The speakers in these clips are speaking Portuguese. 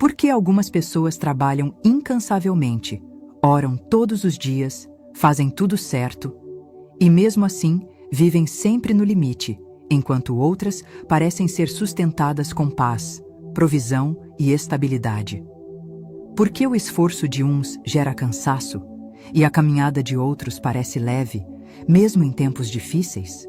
Por que algumas pessoas trabalham incansavelmente, oram todos os dias, fazem tudo certo e, mesmo assim, vivem sempre no limite, enquanto outras parecem ser sustentadas com paz, provisão e estabilidade? Por que o esforço de uns gera cansaço e a caminhada de outros parece leve, mesmo em tempos difíceis?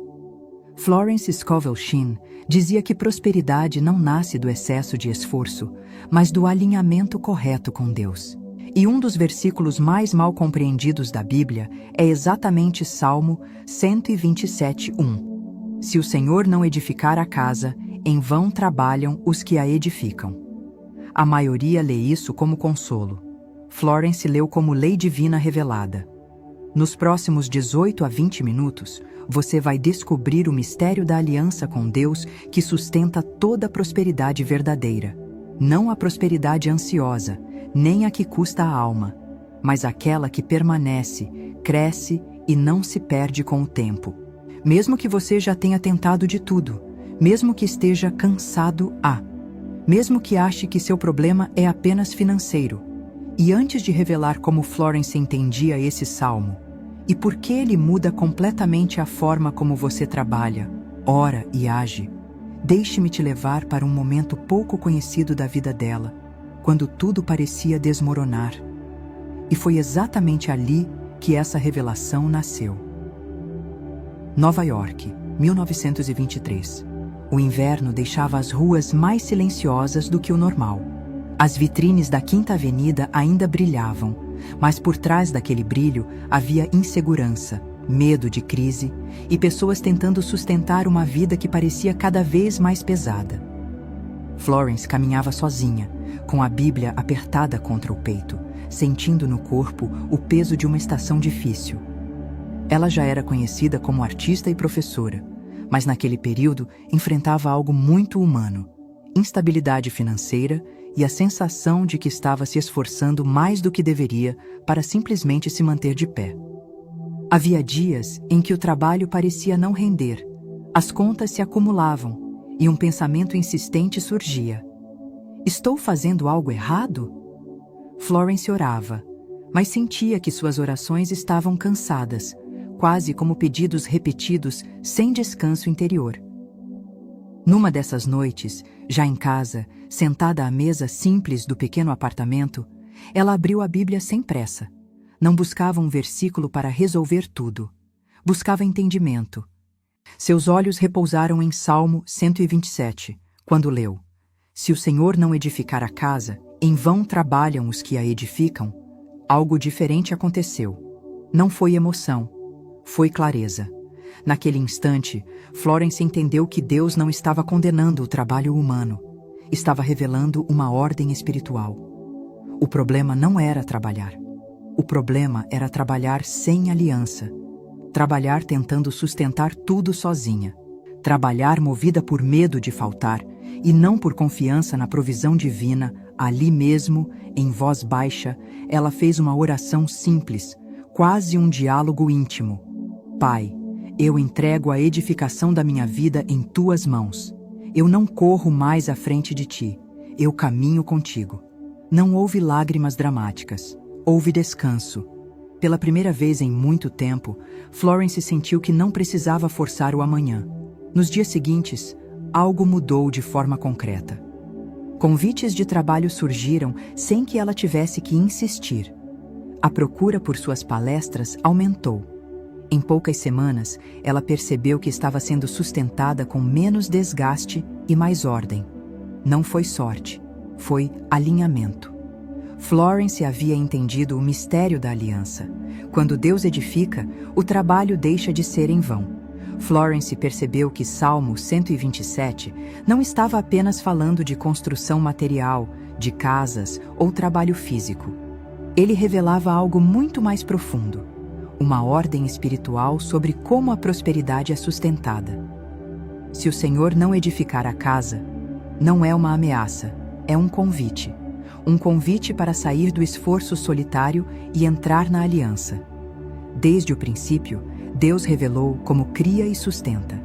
Florence Scovel Shinn dizia que prosperidade não nasce do excesso de esforço, mas do alinhamento correto com Deus. E um dos versículos mais mal compreendidos da Bíblia é exatamente Salmo 127:1. Se o Senhor não edificar a casa, em vão trabalham os que a edificam. A maioria lê isso como consolo. Florence leu como lei divina revelada. Nos próximos 18 a 20 minutos, você vai descobrir o mistério da aliança com Deus que sustenta toda a prosperidade verdadeira. Não a prosperidade ansiosa, nem a que custa a alma, mas aquela que permanece, cresce e não se perde com o tempo. Mesmo que você já tenha tentado de tudo, mesmo que esteja cansado mesmo que ache que seu problema é apenas financeiro. E antes de revelar como Florence entendia esse salmo, e por que ele muda completamente a forma como você trabalha, ora e age, deixe-me te levar para um momento pouco conhecido da vida dela, quando tudo parecia desmoronar. E foi exatamente ali que essa revelação nasceu. Nova York, 1923. O inverno deixava as ruas mais silenciosas do que o normal. As vitrines da Quinta Avenida ainda brilhavam, mas por trás daquele brilho havia insegurança, medo de crise e pessoas tentando sustentar uma vida que parecia cada vez mais pesada. Florence caminhava sozinha, com a Bíblia apertada contra o peito, sentindo no corpo o peso de uma estação difícil. Ela já era conhecida como artista e professora, mas naquele período enfrentava algo muito humano: instabilidade financeira e a sensação de que estava se esforçando mais do que deveria para simplesmente se manter de pé. Havia dias em que o trabalho parecia não render, as contas se acumulavam e um pensamento insistente surgia: estou fazendo algo errado? Florence orava, mas sentia que suas orações estavam cansadas, quase como pedidos repetidos sem descanso interior. Numa dessas noites, já em casa, sentada à mesa simples do pequeno apartamento, ela abriu a Bíblia sem pressa. Não buscava um versículo para resolver tudo. Buscava entendimento. Seus olhos repousaram em Salmo 127, quando leu: se o Senhor não edificar a casa, em vão trabalham os que a edificam. Algo diferente aconteceu. Não foi emoção, foi clareza. Naquele instante, Florence entendeu que Deus não estava condenando o trabalho humano. Estava revelando uma ordem espiritual. O problema não era trabalhar. O problema era trabalhar sem aliança. Trabalhar tentando sustentar tudo sozinha. Trabalhar movida por medo de faltar e não por confiança na provisão divina. Ali mesmo, em voz baixa, ela fez uma oração simples, quase um diálogo íntimo. Pai, eu entrego a edificação da minha vida em tuas mãos. Eu não corro mais à frente de ti. Eu caminho contigo. Não houve lágrimas dramáticas. Houve descanso. Pela primeira vez em muito tempo, Florence sentiu que não precisava forçar o amanhã. Nos dias seguintes, algo mudou de forma concreta. Convites de trabalho surgiram sem que ela tivesse que insistir. A procura por suas palestras aumentou. Em poucas semanas, ela percebeu que estava sendo sustentada com menos desgaste e mais ordem. Não foi sorte, foi alinhamento. Florence havia entendido o mistério da aliança. Quando Deus edifica, o trabalho deixa de ser em vão. Florence percebeu que Salmo 127 não estava apenas falando de construção material, de casas ou trabalho físico. Ele revelava algo muito mais profundo: uma ordem espiritual sobre como a prosperidade é sustentada. Se o Senhor não edificar a casa, não é uma ameaça, é um convite. Um convite para sair do esforço solitário e entrar na aliança. Desde o princípio, Deus revelou como cria e sustenta.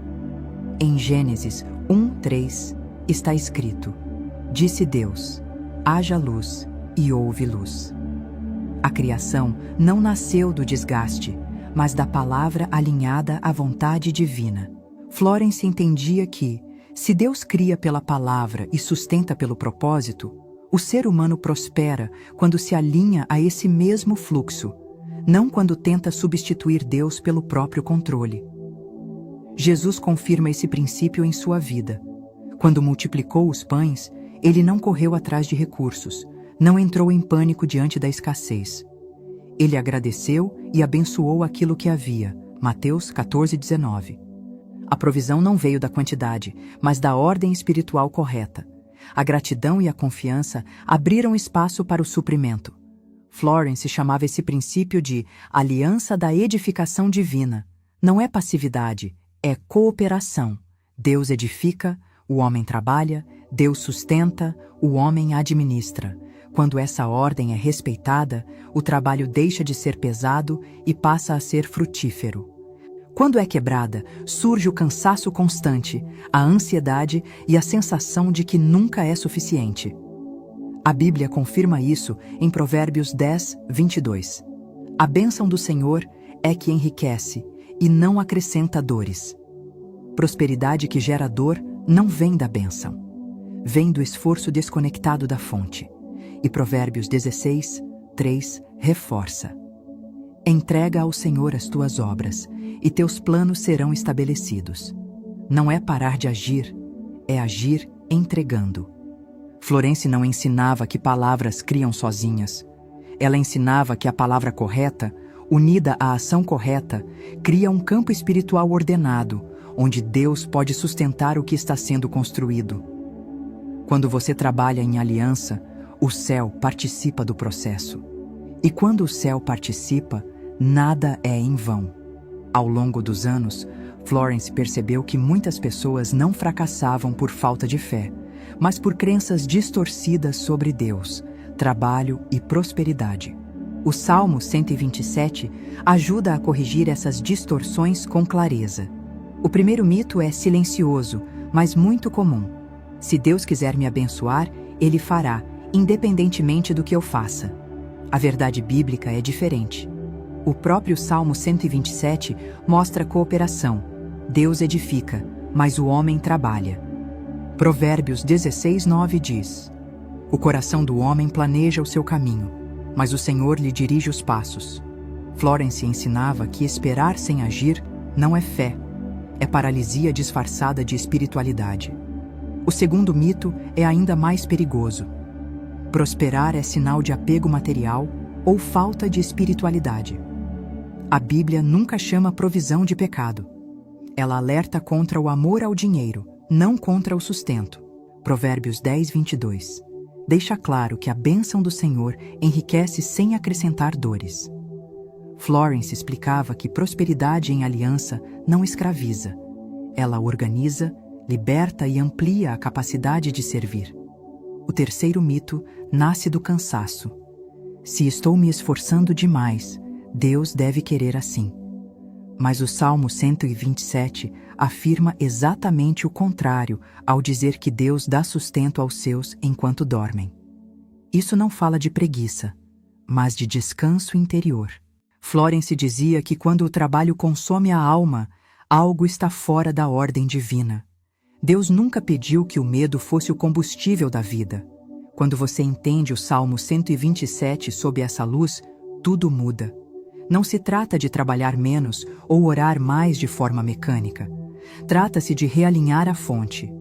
Em Gênesis 1:3 está escrito: disse Deus: haja luz e houve luz. A criação não nasceu do desgaste, mas da palavra alinhada à vontade divina. Florence entendia que, se Deus cria pela palavra e sustenta pelo propósito, o ser humano prospera quando se alinha a esse mesmo fluxo, não quando tenta substituir Deus pelo próprio controle. Jesus confirma esse princípio em sua vida. Quando multiplicou os pães, ele não correu atrás de recursos, não entrou em pânico diante da escassez. Ele agradeceu e abençoou aquilo que havia. Mateus 14:19. A provisão não veio da quantidade, mas da ordem espiritual correta. A gratidão e a confiança abriram espaço para o suprimento. Florence chamava esse princípio de aliança da edificação divina. Não é passividade, é cooperação. Deus edifica, o homem trabalha, Deus sustenta, o homem administra. Quando essa ordem é respeitada, o trabalho deixa de ser pesado e passa a ser frutífero. Quando é quebrada, surge o cansaço constante, a ansiedade e a sensação de que nunca é suficiente. A Bíblia confirma isso em Provérbios 10:22. A bênção do Senhor é que enriquece e não acrescenta dores. Prosperidade que gera dor não vem da bênção. Vem do esforço desconectado da fonte. E Provérbios 16:3 reforça. Entrega ao Senhor as tuas obras, e teus planos serão estabelecidos. Não é parar de agir, é agir entregando. Florence não ensinava que palavras criam sozinhas. Ela ensinava que a palavra correta, unida à ação correta, cria um campo espiritual ordenado, onde Deus pode sustentar o que está sendo construído. Quando você trabalha em aliança, o céu participa do processo. E quando o céu participa, nada é em vão. Ao longo dos anos, Florence percebeu que muitas pessoas não fracassavam por falta de fé, mas por crenças distorcidas sobre Deus, trabalho e prosperidade. O Salmo 127 ajuda a corrigir essas distorções com clareza. O primeiro mito é silencioso, mas muito comum. Se Deus quiser me abençoar, Ele fará, independentemente do que eu faça. A verdade bíblica é diferente. O próprio Salmo 127 mostra cooperação. Deus edifica, mas o homem trabalha. Provérbios 16:9 diz: O coração do homem planeja o seu caminho, mas o Senhor lhe dirige os passos. Florence ensinava que esperar sem agir não é fé, é paralisia disfarçada de espiritualidade. O segundo mito é ainda mais perigoso. Prosperar é sinal de apego material ou falta de espiritualidade. A Bíblia nunca chama provisão de pecado. Ela alerta contra o amor ao dinheiro, não contra o sustento. Provérbios 10:22. Deixa claro que a bênção do Senhor enriquece sem acrescentar dores. Florence explicava que prosperidade em aliança não escraviza. Ela organiza, liberta e amplia a capacidade de servir. O terceiro mito nasce do cansaço. Se estou me esforçando demais, Deus deve querer assim. Mas o Salmo 127 afirma exatamente o contrário ao dizer que Deus dá sustento aos seus enquanto dormem. Isso não fala de preguiça, mas de descanso interior. Florence dizia que quando o trabalho consome a alma, algo está fora da ordem divina. Deus nunca pediu que o medo fosse o combustível da vida. Quando você entende o Salmo 127 sob essa luz, tudo muda. Não se trata de trabalhar menos ou orar mais de forma mecânica. Trata-se de realinhar a fonte.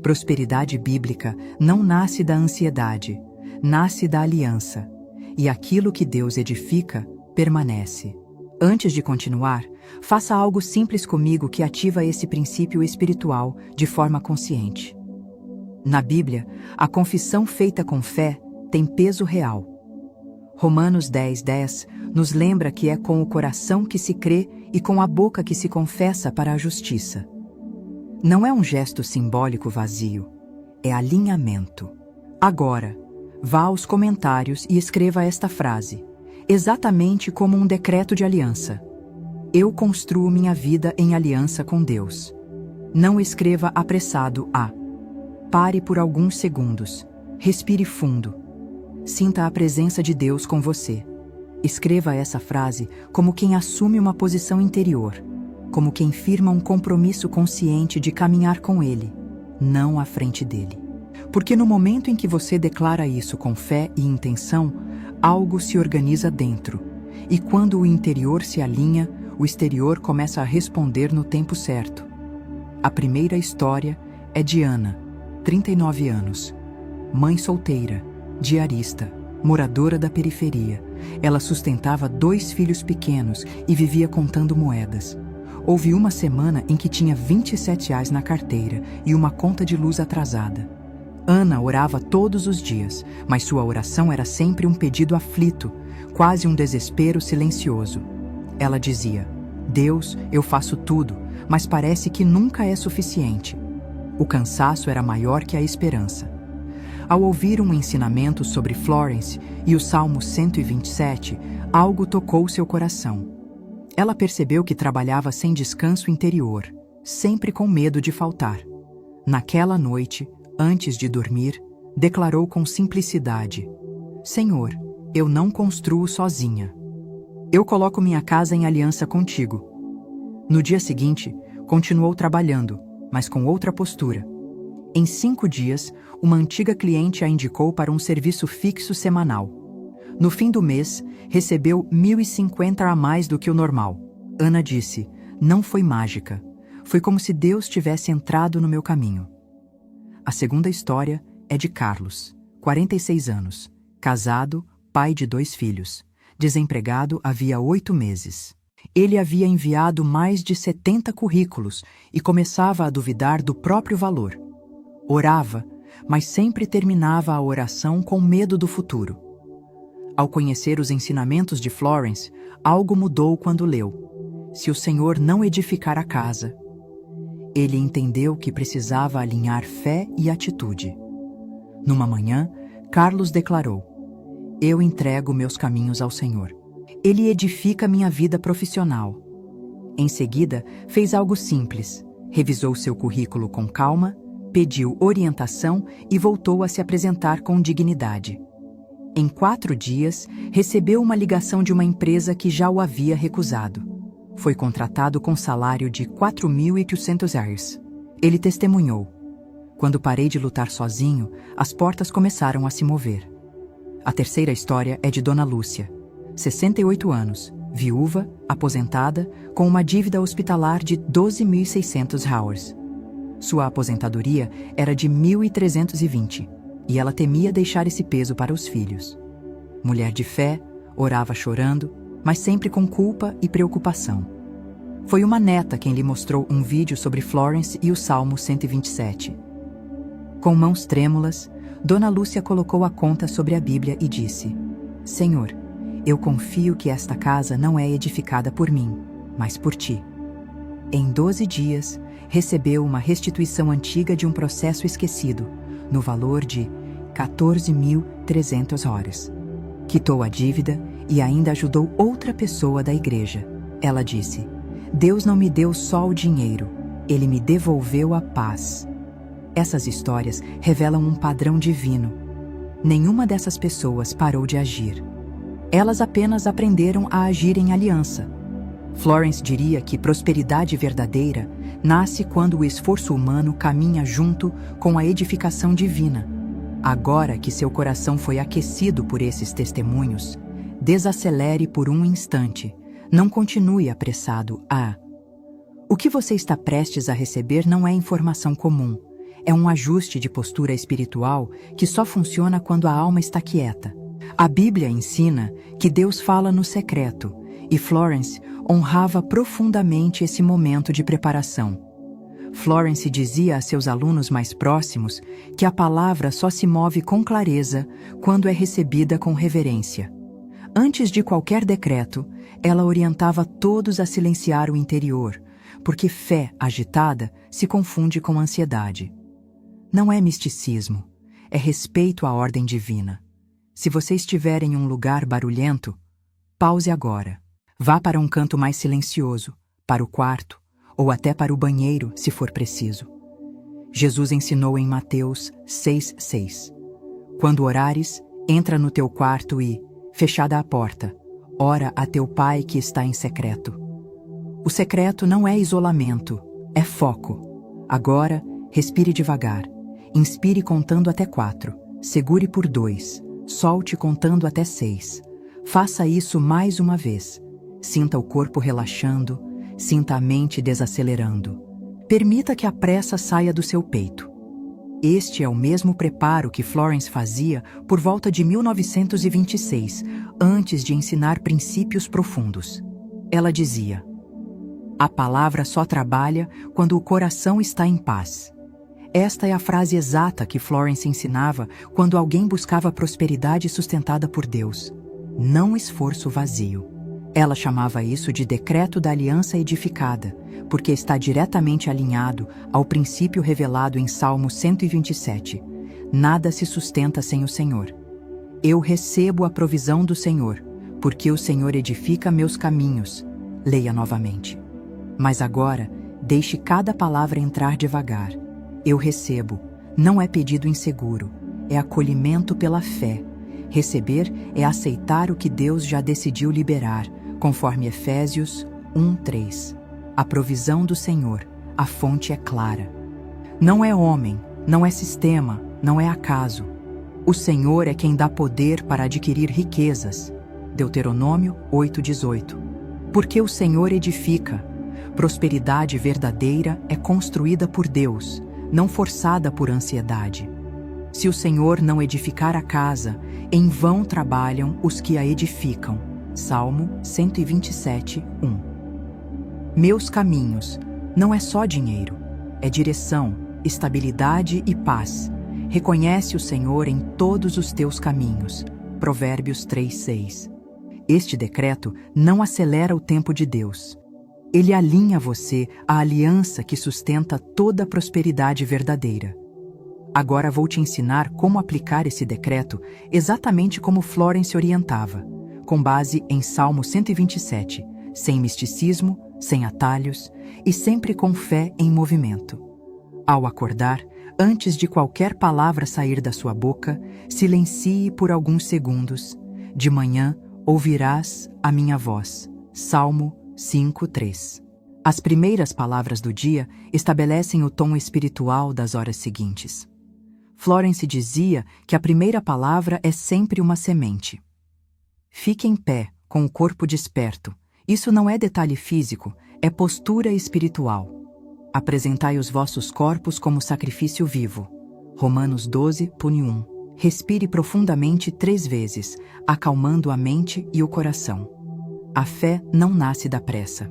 Prosperidade bíblica não nasce da ansiedade, nasce da aliança. E aquilo que Deus edifica, permanece. Antes de continuar, faça algo simples comigo que ativa esse princípio espiritual de forma consciente. Na Bíblia, a confissão feita com fé tem peso real. Romanos 10:10 nos lembra que é com o coração que se crê e com a boca que se confessa para a justiça. Não é um gesto simbólico vazio, é alinhamento. Agora, vá aos comentários e escreva esta frase, exatamente como um decreto de aliança. Eu construo minha vida em aliança com Deus. Não escreva apressado a. Pare por alguns segundos, respire fundo Sinta a presença de Deus com você. Escreva essa frase como quem assume uma posição interior, como quem firma um compromisso consciente de caminhar com Ele, não à frente dele. Porque no momento em que você declara isso com fé e intenção, algo se organiza dentro. E quando o interior se alinha, o exterior começa a responder no tempo certo. A primeira história é de Ana, 39 anos, mãe solteira, diarista, moradora da periferia. Ela sustentava 2 filhos pequenos e vivia contando moedas. Houve uma semana em que tinha R$ 27 na carteira e uma conta de luz atrasada. Ana orava todos os dias, mas sua oração era sempre um pedido aflito, quase um desespero silencioso. Ela dizia: Deus, eu faço tudo, mas parece que nunca é suficiente. O cansaço era maior que a esperança. Ao ouvir um ensinamento sobre Florence e o Salmo 127, algo tocou seu coração. Ela percebeu que trabalhava sem descanso interior, sempre com medo de faltar. Naquela noite, antes de dormir, declarou com simplicidade: Senhor, eu não construo sozinha. Eu coloco minha casa em aliança contigo. No dia seguinte, continuou trabalhando, mas com outra postura. Em 5 dias, uma antiga cliente a indicou para um serviço fixo semanal. No fim do mês, recebeu 1.050 a mais do que o normal. Ana disse: não foi mágica. Foi como se Deus tivesse entrado no meu caminho. A segunda história é de Carlos, 46 anos, casado, pai de 2 filhos, desempregado havia 8 meses. Ele havia enviado mais de 70 currículos e começava a duvidar do próprio valor. Orava, mas sempre terminava a oração com medo do futuro. Ao conhecer os ensinamentos de Florence, algo mudou quando leu: se o Senhor não edificar a casa. Ele entendeu que precisava alinhar fé e atitude. Numa manhã, Carlos declarou: eu entrego meus caminhos ao Senhor. Ele edifica minha vida profissional. Em seguida, fez algo simples. Revisou seu currículo com calma, pediu orientação e voltou a se apresentar com dignidade. Em 4 dias, recebeu uma ligação de uma empresa que já o havia recusado. Foi contratado com salário de R$ 4.800. Ele testemunhou: quando parei de lutar sozinho, as portas começaram a se mover. A terceira história é de Dona Lúcia, 68 anos, viúva, aposentada, com uma dívida hospitalar de R$ 12.600. Sua aposentadoria era de 1.320 e ela temia deixar esse peso para os filhos. Mulher de fé, orava chorando, mas sempre com culpa e preocupação. Foi uma neta quem lhe mostrou um vídeo sobre Florence e o Salmo 127. Com mãos trêmulas, Dona Lúcia colocou a conta sobre a Bíblia e disse: Senhor, eu confio que esta casa não é edificada por mim, mas por ti. Em 12 dias, recebeu uma restituição antiga de um processo esquecido, no valor de $14.300. Quitou a dívida e ainda ajudou outra pessoa da igreja. Ela disse: Deus não me deu só o dinheiro, Ele me devolveu a paz. Essas histórias revelam um padrão divino. Nenhuma dessas pessoas parou de agir. Elas apenas aprenderam a agir em aliança. Florence diria que prosperidade verdadeira nasce quando o esforço humano caminha junto com a edificação divina. Agora que seu coração foi aquecido por esses testemunhos, desacelere por um instante. Não continue apressado a... O que você está prestes a receber não é informação comum. É um ajuste de postura espiritual que só funciona quando a alma está quieta. A Bíblia ensina que Deus fala no secreto, e Florence honrava profundamente esse momento de preparação. Florence dizia a seus alunos mais próximos que a palavra só se move com clareza quando é recebida com reverência. Antes de qualquer decreto, ela orientava todos a silenciar o interior, porque fé agitada se confunde com ansiedade. Não é misticismo, é respeito à ordem divina. Se você estiver em um lugar barulhento, pause agora. Vá para um canto mais silencioso, para o quarto, ou até para o banheiro, se for preciso. Jesus ensinou em Mateus 6,6: Quando orares, Entra no teu quarto e, fechada a porta, ora a teu pai que está em secreto. O secreto não é isolamento, é foco. Agora, respire devagar. Inspire contando até 4. Segure por 2. Solte contando até 6. Faça isso mais uma vez. Sinta o corpo relaxando, sinta a mente desacelerando. Permita que a pressa saia do seu peito. Este é o mesmo preparo que Florence fazia por volta de 1926, antes de ensinar princípios profundos. Ela dizia: "A palavra só trabalha quando o coração está em paz." Esta é a frase exata que Florence ensinava quando alguém buscava prosperidade sustentada por Deus, não esforço vazio. Ela chamava isso de decreto da aliança edificada, porque está diretamente alinhado ao princípio revelado em Salmo 127. Nada se sustenta sem o Senhor. Eu recebo a provisão do Senhor, porque o Senhor edifica meus caminhos. Leia novamente. Mas agora, deixe cada palavra entrar devagar. Eu recebo, não é pedido inseguro, é acolhimento pela fé. Receber é aceitar o que Deus já decidiu liberar, conforme Efésios 1:3. A provisão do Senhor, a fonte é clara. Não é homem, não é sistema, não é acaso. O Senhor é quem dá poder para adquirir riquezas. Deuteronômio 8:18. Porque o Senhor edifica. Prosperidade verdadeira é construída por Deus, não forçada por ansiedade. Se o Senhor não edificar a casa, em vão trabalham os que a edificam. Salmo 127:1. Meus caminhos não é só dinheiro, é direção, estabilidade e paz. Reconhece o Senhor em todos os teus caminhos. Provérbios 3:6. Este decreto não acelera o tempo de Deus. Ele alinha você à aliança que sustenta toda a prosperidade verdadeira. Agora vou te ensinar como aplicar esse decreto exatamente como Florence orientava, com base em Salmo 127, sem misticismo, sem atalhos e sempre com fé em movimento. Ao acordar, antes de qualquer palavra sair da sua boca, silencie por alguns segundos. De manhã ouvirás a minha voz. Salmo 5:3. As primeiras palavras do dia estabelecem o tom espiritual das horas seguintes. Florence dizia que a primeira palavra é sempre uma semente. Fique em pé, com o corpo desperto. Isso não é detalhe físico, é postura espiritual. Apresentai os vossos corpos como sacrifício vivo. Romanos 12:1. Respire profundamente 3 vezes, acalmando a mente e o coração. A fé não nasce da pressa.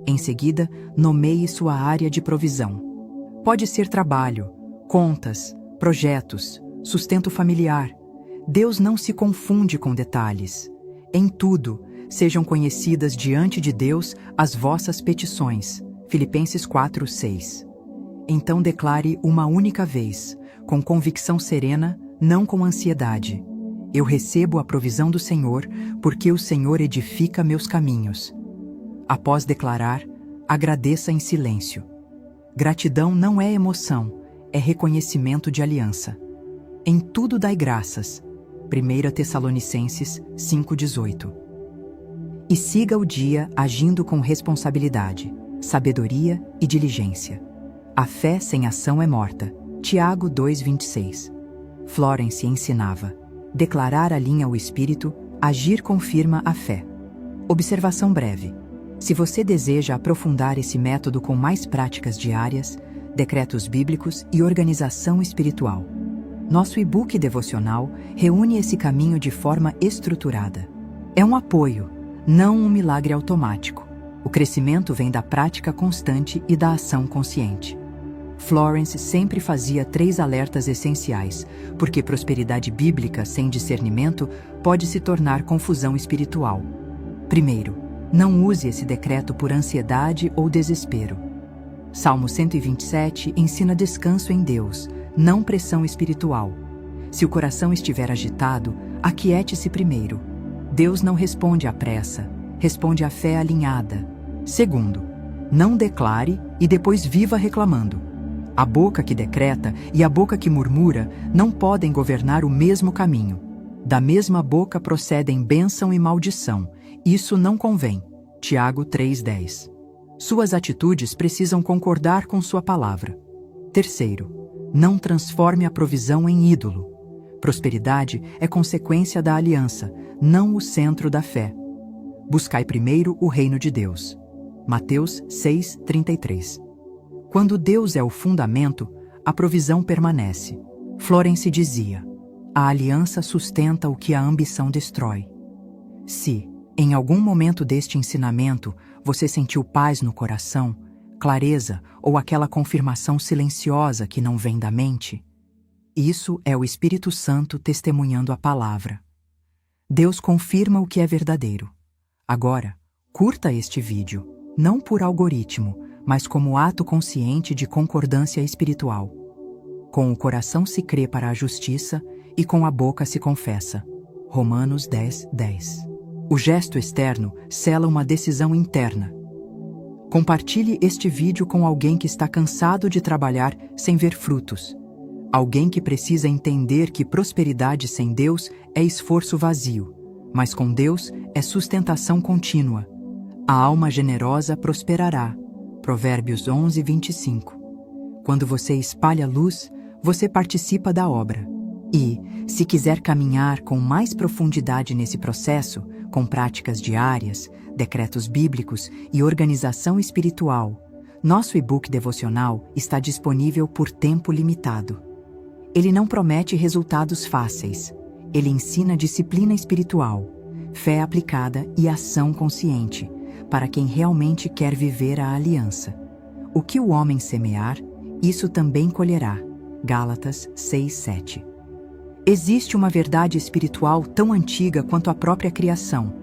Em seguida, nomeie sua área de provisão. Pode ser trabalho, contas, projetos, sustento familiar. Deus não se confunde com detalhes. Em tudo, sejam conhecidas diante de Deus as vossas petições. Filipenses 4:6. Então declare uma única vez, com convicção serena, não com ansiedade. Eu recebo a provisão do Senhor, porque o Senhor edifica meus caminhos. Após declarar, agradeça em silêncio. Gratidão não é emoção, é reconhecimento de aliança. Em tudo dai graças. 1 Tessalonicenses 5:18. E siga o dia agindo com responsabilidade, sabedoria e diligência. A fé sem ação é morta. Tiago 2:26. Florence ensinava: declarar alinha o espírito, agir confirma a fé. Observação breve. Se você deseja aprofundar esse método com mais práticas diárias, decretos bíblicos e organização espiritual, nosso e-book devocional reúne esse caminho de forma estruturada. É um apoio, não um milagre automático. O crescimento vem da prática constante e da ação consciente. Florence sempre fazia 3 alertas essenciais, porque prosperidade bíblica sem discernimento pode se tornar confusão espiritual. Primeiro, não use esse decreto por ansiedade ou desespero. Salmo 127 ensina descanso em Deus, não pressão espiritual. Se o coração estiver agitado, aquiete-se primeiro. Deus não responde à pressa, responde à fé alinhada. Segundo, não declare e depois viva reclamando. A boca que decreta e a boca que murmura não podem governar o mesmo caminho. Da mesma boca procedem bênção e maldição. Isso não convém. Tiago 3:10. Suas atitudes precisam concordar com sua palavra. Terceiro, não transforme a provisão em ídolo. Prosperidade é consequência da aliança, não o centro da fé. Buscai primeiro o reino de Deus. Mateus 6:33. Quando Deus é o fundamento, a provisão permanece. Florence dizia: a aliança sustenta o que a ambição destrói. Se, em algum momento deste ensinamento, você sentiu paz no coração, clareza ou aquela confirmação silenciosa que não vem da mente, isso é o Espírito Santo testemunhando a palavra. Deus confirma o que é verdadeiro. Agora, curta este vídeo, não por algoritmo, mas como ato consciente de concordância espiritual. Com o coração se crê para a justiça e com a boca se confessa. Romanos 10:10. O gesto externo sela uma decisão interna. Compartilhe este vídeo com alguém que está cansado de trabalhar sem ver frutos. Alguém que precisa entender que prosperidade sem Deus é esforço vazio, mas com Deus é sustentação contínua. A alma generosa prosperará. Provérbios 11:25. Quando você espalha luz, você participa da obra. E, se quiser caminhar com mais profundidade nesse processo, com práticas diárias, decretos bíblicos e organização espiritual, nosso e-book devocional está disponível por tempo limitado. Ele não promete resultados fáceis. Ele ensina disciplina espiritual, fé aplicada e ação consciente, para quem realmente quer viver a aliança. O que o homem semear, isso também colherá. Gálatas 6:7. Existe uma verdade espiritual tão antiga quanto a própria criação.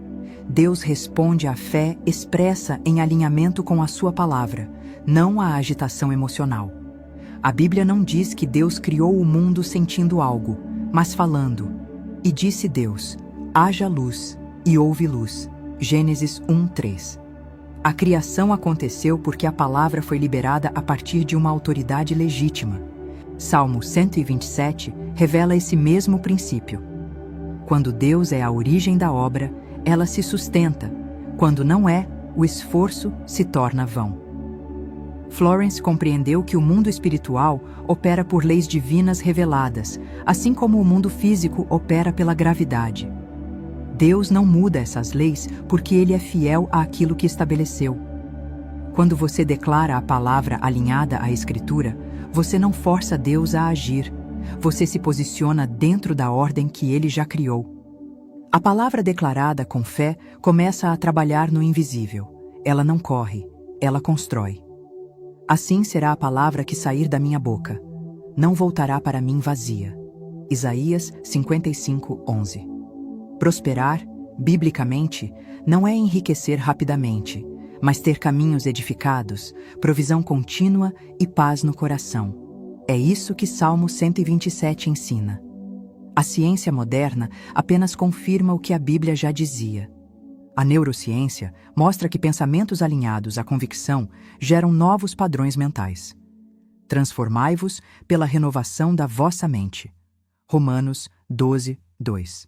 Deus responde à fé expressa em alinhamento com a sua palavra, não à agitação emocional. A Bíblia não diz que Deus criou o mundo sentindo algo, mas falando. E disse Deus: haja luz, e houve luz. Gênesis 1:3. A criação aconteceu porque a palavra foi liberada a partir de uma autoridade legítima. Salmo 127 revela esse mesmo princípio. Quando Deus é a origem da obra, ela se sustenta. Quando não é, o esforço se torna vão. Florence compreendeu que o mundo espiritual opera por leis divinas reveladas, assim como o mundo físico opera pela gravidade. Deus não muda essas leis porque Ele é fiel àquilo que estabeleceu. Quando você declara a palavra alinhada à Escritura, você não força Deus a agir. Você se posiciona dentro da ordem que Ele já criou. A palavra declarada com fé começa a trabalhar no invisível. Ela não corre, ela constrói. Assim será a palavra que sair da minha boca. Não voltará para mim vazia. Isaías 55:11. Prosperar, biblicamente, não é enriquecer rapidamente, mas ter caminhos edificados, provisão contínua e paz no coração. É isso que Salmo 127 ensina. A ciência moderna apenas confirma o que a Bíblia já dizia. A neurociência mostra que pensamentos alinhados à convicção geram novos padrões mentais. Transformai-vos pela renovação da vossa mente. Romanos 12:2.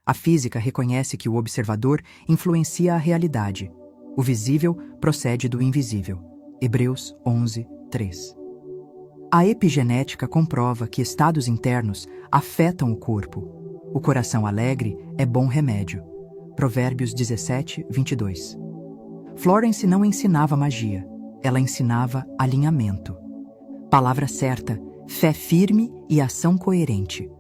A física reconhece que o observador influencia a realidade. O visível procede do invisível. Hebreus 11:3. A epigenética comprova que estados internos afetam o corpo. O coração alegre é bom remédio. Provérbios 17:22. Florence não ensinava magia. Ela ensinava alinhamento. Palavra certa, fé firme e ação coerente.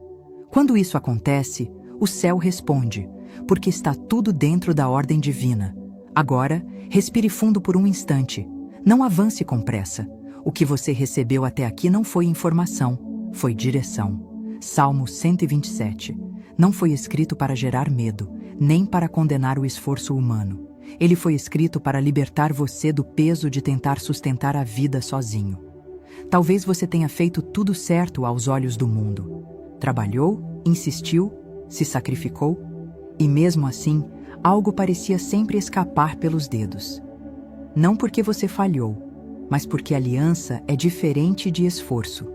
Quando isso acontece, o céu responde, porque está tudo dentro da ordem divina. Agora, respire fundo por um instante. Não avance com pressa. O que você recebeu até aqui não foi informação, foi direção. Salmo 127. Não foi escrito para gerar medo, nem para condenar o esforço humano. Ele foi escrito para libertar você do peso de tentar sustentar a vida sozinho. Talvez você tenha feito tudo certo aos olhos do mundo. Trabalhou, insistiu, se sacrificou, e mesmo assim, algo parecia sempre escapar pelos dedos. Não porque você falhou, mas porque aliança é diferente de esforço.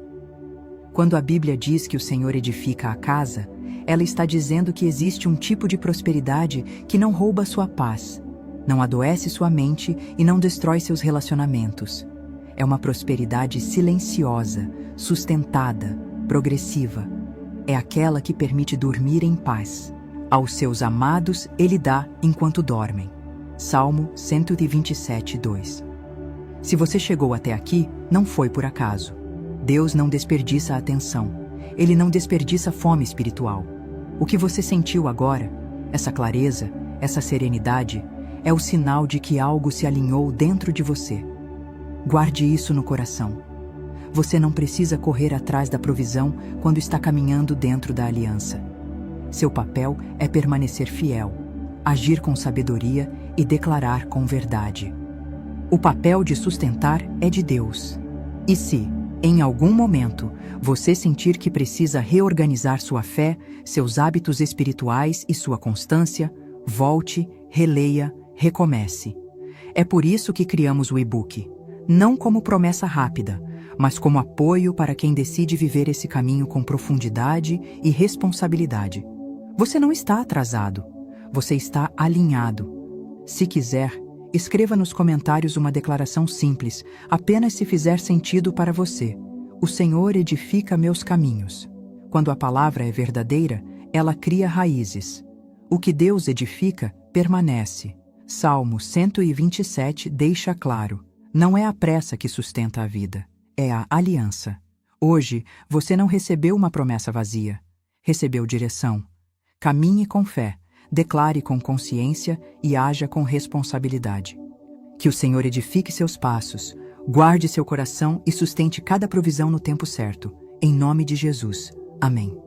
Quando a Bíblia diz que o Senhor edifica a casa, Ela está dizendo que existe um tipo de prosperidade que não rouba sua paz, não adoece sua mente e não destrói seus relacionamentos. É uma prosperidade silenciosa, sustentada, progressiva. É aquela que permite dormir em paz. Aos seus amados ele dá enquanto dormem. Salmo 127, 2. Se você chegou até aqui, não foi por acaso. Deus não desperdiça atenção. Ele não desperdiça fome espiritual. O que você sentiu agora, essa clareza, essa serenidade, é o sinal de que algo se alinhou dentro de você. Guarde isso no coração. Você não precisa correr atrás da provisão quando está caminhando dentro da aliança. Seu papel é permanecer fiel, agir com sabedoria e declarar com verdade. O papel de sustentar é de Deus. E se, em algum momento, você sentir que precisa reorganizar sua fé, seus hábitos espirituais e sua constância, volte, releia, recomece. É por isso que criamos o e-book, não como promessa rápida, mas como apoio para quem decide viver esse caminho com profundidade e responsabilidade. Você não está atrasado, você está alinhado. Se quiser, escreva nos comentários uma declaração simples, apenas se fizer sentido para você. O Senhor edifica meus caminhos. Quando a palavra é verdadeira, ela cria raízes. O que Deus edifica, permanece. Salmo 127 deixa claro: não é a pressa que sustenta a vida, é a aliança. Hoje, você não recebeu uma promessa vazia. Recebeu direção. Caminhe com fé, declare com consciência e haja com responsabilidade. Que o Senhor edifique seus passos, guarde seu coração e sustente cada provisão no tempo certo. Em nome de Jesus. Amém.